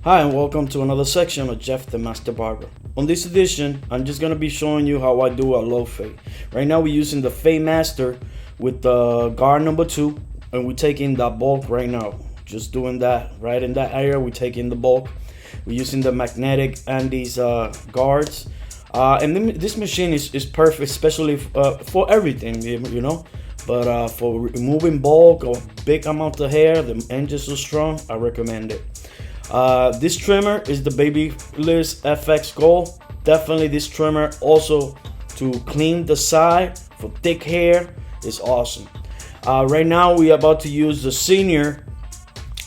Hi and welcome to another section of Jeff the Master Barber. On this edition, I'm just going to be showing you how I do a low fade. Right now we're using the Fade Master with the guard number 2, and we're taking the bulk right now. Just doing that right in that area, we're taking the bulk. We're using the magnetic and these guards. And this machine is perfect, especially for everything, you know. But for removing bulk or big amount of hair, the engine's so strong, I recommend it. This trimmer is the Babyliss FX Gold. Definitely this trimmer also to clean the side for thick hair is awesome. Right now we are about to use the Senior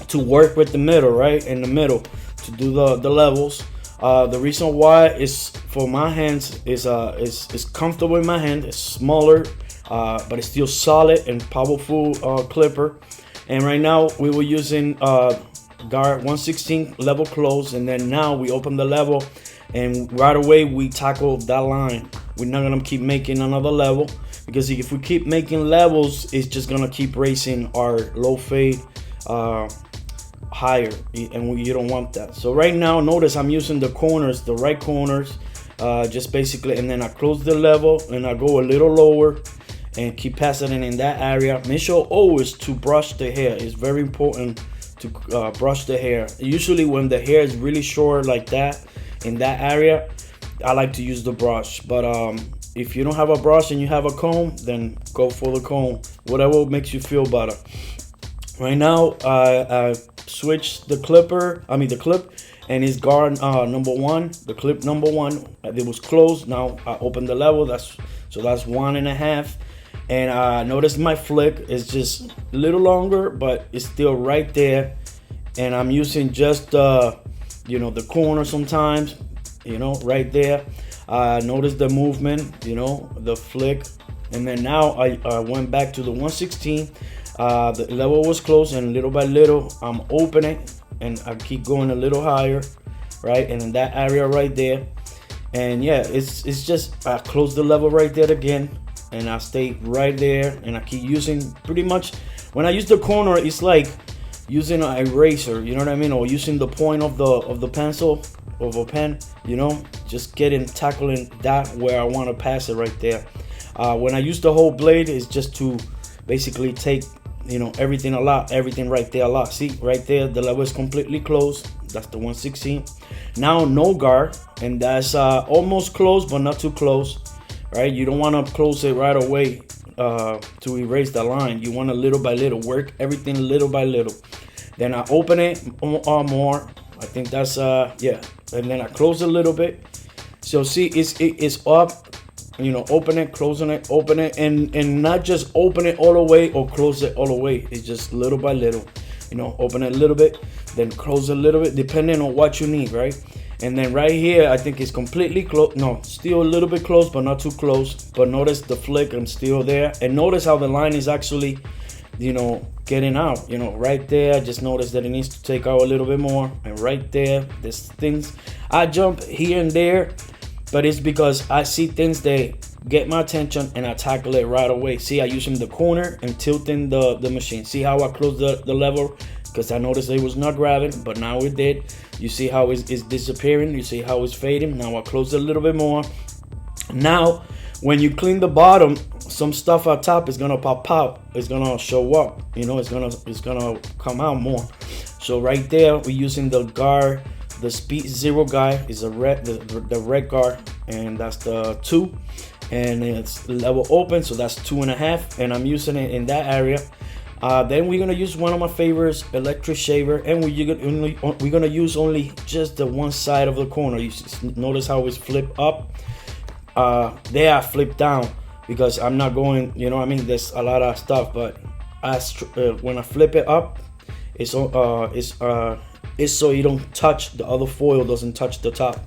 to work with the middle, right in the middle, to do the levels. The reason why is for my hands is comfortable in my hand. It's smaller, but it's still solid and powerful clipper. And right now we were using guard 1/16 level close, and then now we open the level and right away we tackle that line. We're not gonna keep making another level, because if we keep making levels, it's just gonna keep raising our low fade higher, and you don't want that. So right now, notice I'm using the corners, the right corners, just basically, and then I close the level and I go a little lower and keep passing it in that area. Make sure always to brush the hair. It's very important to brush the hair. Usually when the hair is really short like that in that area, I like to use the brush. But if you don't have a brush and you have a comb, then go for the comb, whatever makes you feel better. Right now I switched the clip, and it's guard number 1, the clip number 1. It was closed. Now I open the level. That's 1.5. And notice my flick is just a little longer, but it's still right there. And I'm using just the corner sometimes, right there. Notice the movement, the flick. And then now I went back to the 1/16. The level was closed, and little by little I'm opening, and I keep going a little higher, right? And in that area right there. And yeah, it's just I close the level right there again, and I stay right there, and I keep using pretty much. When I use the corner, it's like using an eraser, you know what I mean, or using the point of the pencil of a pen, just tackling that where I want to pass it right there. When I use the whole blade, it's just to basically take everything right there a lot. See right there, the level is completely closed. That's the 1/16. Now no guard, and that's almost closed but not too close. Right, you don't want to close it right away to erase the line. You want to little by little work everything little by little. Then I open it more. I think that's yeah, and then I close a little bit. So see, it's up. Open it, closing it, open it, and not just open it all the way or close it all the way. It's just little by little. Open it a little bit, then close a little bit, depending on what you need, right? And then right here, I think it's completely closed. No, still a little bit close, but not too close. But notice the flick, I'm still there. And notice how the line is actually, getting out. Right there, just notice that it needs to take out a little bit more. And right there, there's things. I jump here and there, but it's because I see things that get my attention and I tackle it right away. See, I using the corner and tilting the machine. See how I close the lever? Because I noticed it was not grabbing, but now it did. You see how it's disappearing. You see how it's fading. Now I close it a little bit more. Now, when you clean the bottom, some stuff on top is gonna pop out. It's gonna show up. It's gonna come out more. So right there, we're using the guard. The Speed 0 guy is the red guard, and that's the 2. And it's level open, so that's 2.5. And I'm using it in that area. Then we're gonna use one of my favorites, electric shaver, and we're gonna use only just the one side of the corner. You notice how it's flipped up. There I flip down because I'm not going. There's a lot of stuff, but when I flip it up, it's so you don't touch the other foil, doesn't touch the top.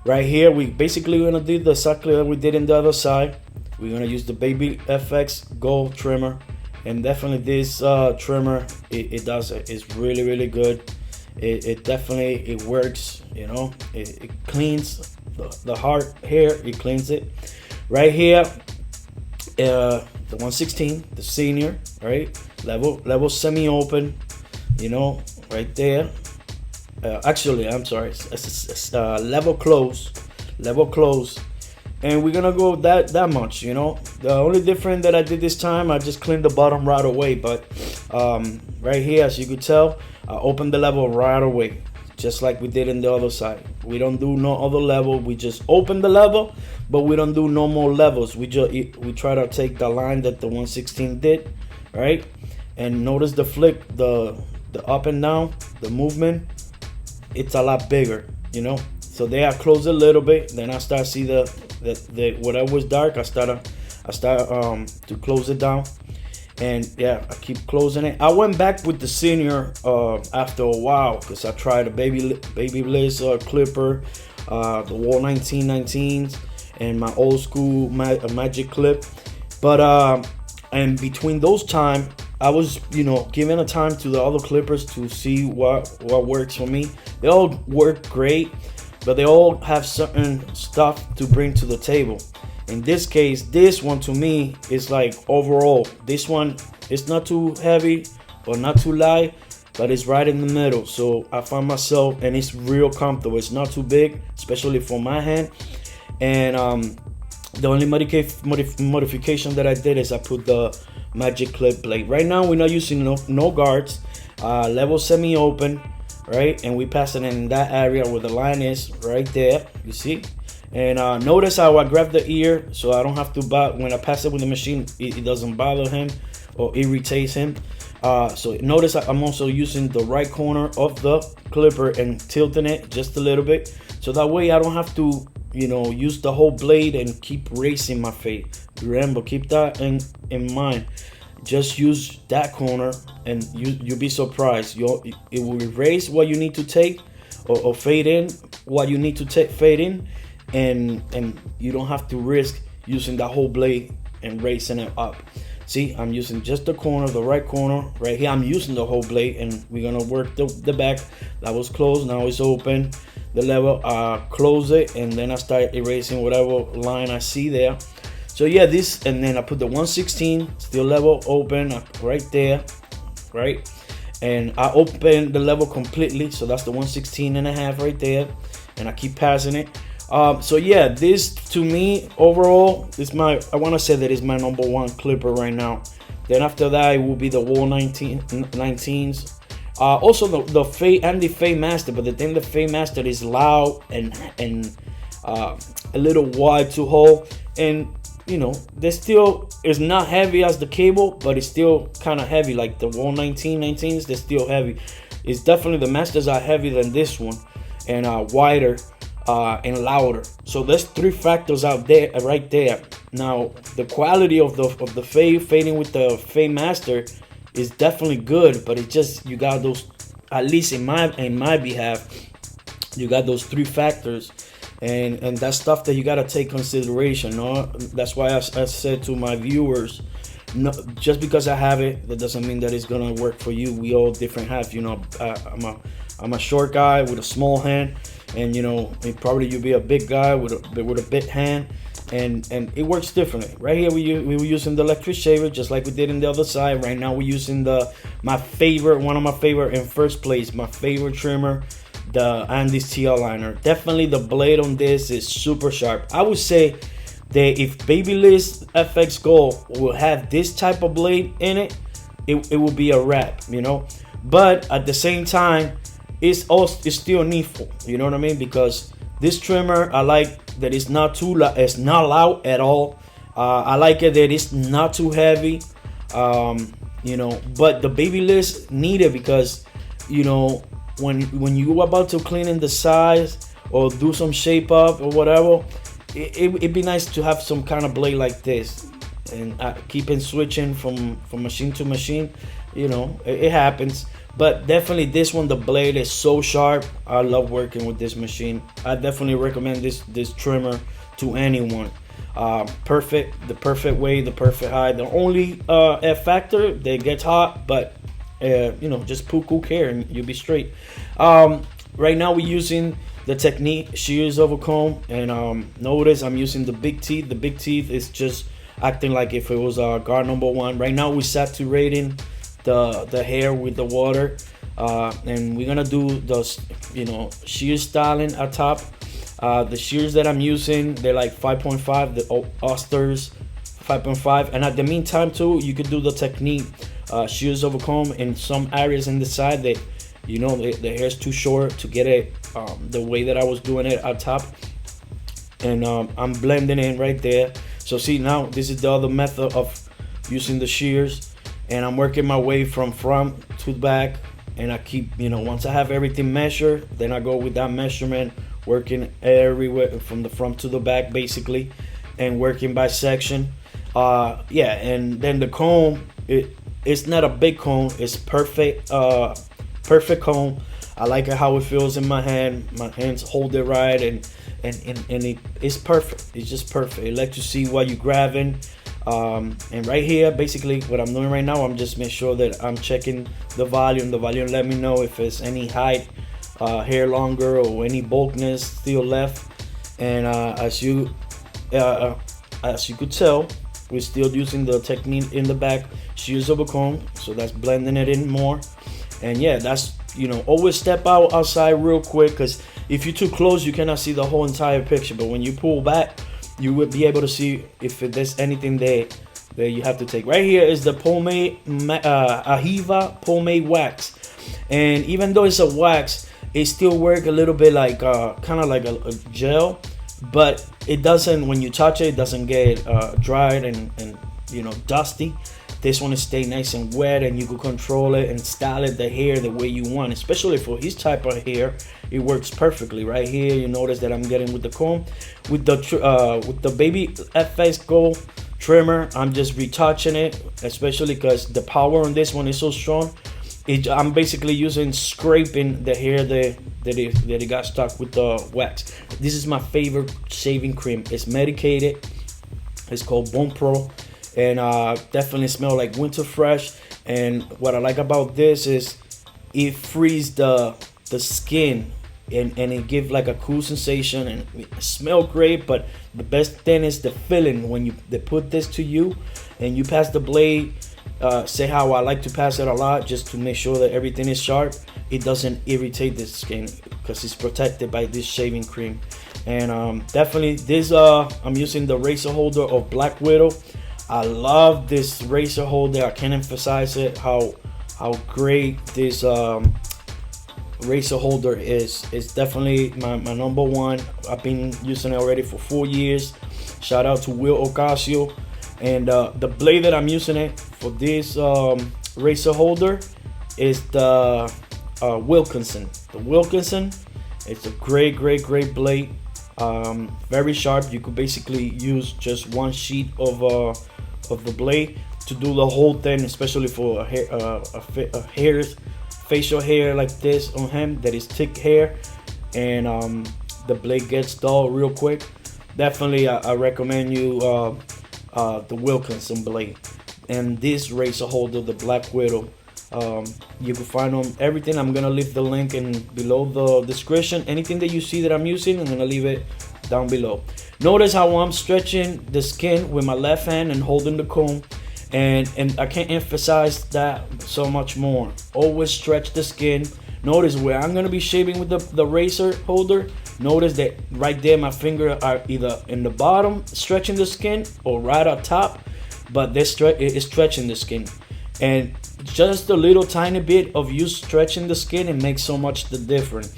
Right here, we basically gonna do the exactly like we did in the other side. We're gonna use the Baby FX Gold trimmer, and definitely this trimmer, it's really good. It definitely works. You know, it cleans the hard hair. It cleans it. Right here, the 116, the senior, right? Level semi-open. You know, right there. Actually, I'm sorry, it's level close, and we're gonna go that much. You know, the only difference that I did this time, I just cleaned the bottom right away. But right here, as you could tell, I opened the level right away, just like we did in the other side. We don't do no other level. We just open the level, but we don't do no more levels. We try to take the line that the 116 did, right? And notice the flick, the up and down, the movement. It's a lot bigger, you know. So there I close a little bit, then I start see the whatever was dark, I start to close it down, and yeah, I keep closing it. I went back with the senior after a while because I tried a Babyliss clipper, the Wall 1919s, and my old school magic clip, but and between those time, I was, you know, giving a time to the other clippers to see what works for me. They all work great, but they all have certain stuff to bring to the table. In this case, this one to me is like overall. This one is not too heavy or not too light, but it's right in the middle. So I find myself, and it's real comfortable. It's not too big, especially for my hand. And the only modification that I did is I put the magic clip blade. Right now we're not using no guards, level semi-open, right? And we pass it in that area where the line is, right there, you see. And notice how I grab the ear, so I don't have to when I pass it with the machine, it doesn't bother him or irritates him. So notice I'm also using the right corner of the clipper and tilting it just a little bit, so that way I don't have to, you know, use the whole blade and keep raising my fade. Remember, keep that in mind. Just use that corner and you'll be surprised. It will erase what you need to take or fade in what you need to fade in, and you don't have to risk using the whole blade and raising it up. See, I'm using just the corner, the right corner. Right here, I'm using the whole blade, and we're gonna work the back. That was closed, now it's open. The level, close it, and then I start erasing whatever line I see there. So yeah, this, and then I put the 116, still level open, right there, right? And I open the level completely, so that's the 116.5 right there, and I keep passing it. So yeah, this to me overall is I want to say that is my #1 clipper right now. Then after that, it will be the Wall 19s. Also the Fade and the Fade Master, but the thing, the Fade Master is loud and a little wide to hold, and you know, they still is not heavy as the cable, but it's still kind of heavy. Like the Wall 19s, they're still heavy. It's definitely, the Masters are heavier than this one, and wider and louder. So there's 3 factors out there, right there. Now the quality of the fading with the Fade Master is definitely good, but it just, you got those, at least in my behalf, you got those 3 factors, and that's stuff that you got to take consideration. No, that's why I said to my viewers, no, just because I have it, that doesn't mean that it's gonna work for you. We all different have, you know. I'm a short guy with a small hand, and you know, probably you'll be a big guy with a big hand, and it works differently. Right here we were using the electric shaver just like we did in the other side. Right now we're using one of my favorite in first place, my favorite trimmer, the Andy's TL liner. Definitely the blade on this is super sharp. I would say that if Babyliss FX Gold will have this type of blade in it, it will be a wrap, you know. But at the same time, it's still needful, you know what I mean? Because this trimmer, I like that it's not too loud, it's not loud at all. I like it that it's not too heavy, you know. But the Babyliss need it because, you know, when you about to clean in the sides or do some shape up or whatever, it'd be nice to have some kind of blade like this. and keeping switching from machine to machine, you know, it happens. But definitely this one, the blade is so sharp. I love working with this machine. I definitely recommend this trimmer to anyone. The perfect weight, the perfect height. The only F factor, that it gets hot, but you know, just put cool care and you'll be straight. Right now we're using the technique shears over comb, and notice I'm using the big teeth. The big teeth is just acting like if it was guard number one. Right now we're saturating the hair with the water, and we're gonna do the, you know, shear styling at top. The shears that I'm using, they're like 5.5, the Osters 5.5, and at the meantime too, you could do the technique shears over comb in some areas in the side that, you know, the hair's too short to get it the way that I was doing it at top, and I'm blending in right there. So see, now this is the other method of using the shears, and I'm working my way from front to back, and I keep, you know, once I have everything measured, then I go with that measurement, working everywhere from the front to the back basically, and working by section. Yeah, and then the comb, it's not a big comb, it's perfect comb. I like it how it feels in my hand. My hands hold it right, and it's perfect. It's just perfect. It lets you see what you're grabbing. And right here, basically what I'm doing right now, I'm just making sure that I'm checking the volume. The volume let me know if there's any height, hair longer, or any bulkiness still left. And as you could tell, we're still using the technique in the back, shears over comb, so that's blending it in more. And yeah, that's, you know, always step outside real quick, because if you're too close you cannot see the whole entire picture, but when you pull back you will be able to see if there's anything there that you have to take. Right here is the pomade, Ahiva pomade wax, and even though it's a wax, it still works a little bit like kind of like a gel, but it doesn't, when you touch it, it doesn't get dried and you know, dusty. This one is stay nice and wet, and you can control it and style it, the hair, the way you want. Especially for his type of hair, it works perfectly. Right here, you notice that I'm getting with the comb, with the baby FX Gold trimmer. I'm just retouching it, especially because the power on this one is so strong. I'm basically using scraping the hair that it got stuck with the wax. This is my favorite shaving cream. It's medicated. It's called Bone Pro. And definitely smell like winter fresh. And what I like about this is it frees the skin, and it gives like a cool sensation, and it smell great. But the best thing is the feeling when they put this to you and you pass the blade. Say how I like to pass it a lot, just to make sure that everything is sharp. It doesn't irritate the skin because it's protected by this shaving cream. And definitely this I'm using the razor holder of Black Widow. I love this razor holder. I can't emphasize it how great this razor holder is. It's definitely my number one. I've been using it already for 4 years. Shout out to Will Ocasio. And the blade that I'm using it for this razor holder is the Wilkinson. The Wilkinson, it's a great blade. Very sharp. You could basically use just one sheet of the blade to do the whole thing, especially for facial hair like this on him that is thick hair, and the blade gets dull real quick. Definitely I recommend you the Wilkinson blade. And this razor holder, the Black Widow, you can find on everything. I'm gonna leave the link in below the description. Anything that you see that I'm using, I'm gonna leave it down below. Notice how I'm stretching the skin with my left hand and holding the comb, and I can't emphasize that so much more. Always stretch the skin. Notice where I'm gonna be shaving with the razor holder. Notice that right there my finger are either in the bottom stretching the skin or right up top, but this is stretching the skin. And just a little tiny bit of you stretching the skin, it makes so much the difference.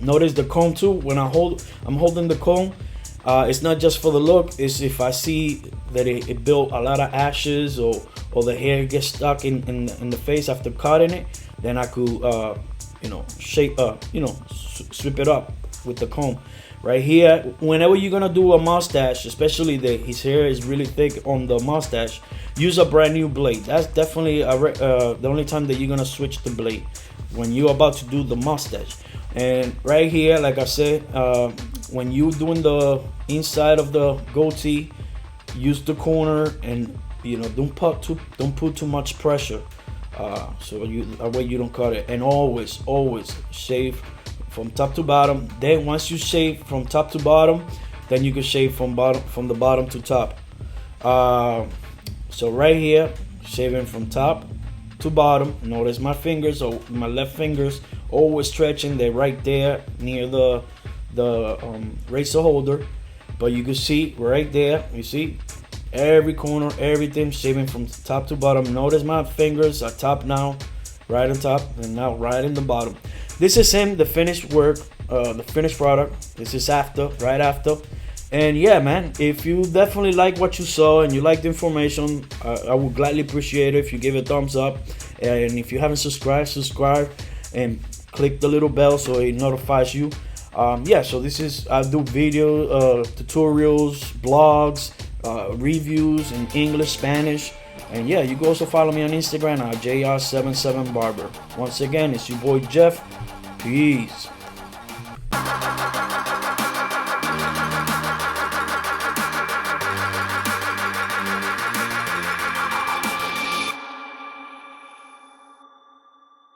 Notice the comb too. When I'm holding the comb, it's not just for the look. It's if I see that it built a lot of ashes, or the hair gets stuck in the face after cutting it, then I could sweep it up with the comb. right here. Whenever you're gonna do a mustache, especially his hair is really thick on the mustache, use a brand new blade. That's definitely the only time that you're gonna switch the blade, when you're about to do the mustache. And right here, like I said, when you're doing the inside of the goatee, use the corner, and don't put too much pressure, so that way you don't cut it. And always shave from top to bottom. Then once you shave from top to bottom, then you can shave from the bottom to top. So right here, shaving from top to bottom. Notice my fingers, or my left fingers, always stretching. They're right there near the razor holder, but you can see right there, you see every corner, everything, shaving from top to bottom. Notice my fingers are top now, right on top, and now right in the bottom. This is the finished work, the finished product. This is right after. And yeah, man, if you definitely like what you saw and you like the information, I would gladly appreciate it if you give it a thumbs up. And if you haven't subscribe and click the little bell so it notifies you. Yeah, so I do video tutorials, blogs, reviews in English, Spanish. And yeah, you can also follow me on Instagram at JR77Barber. Once again, it's your boy Jeff. Peace.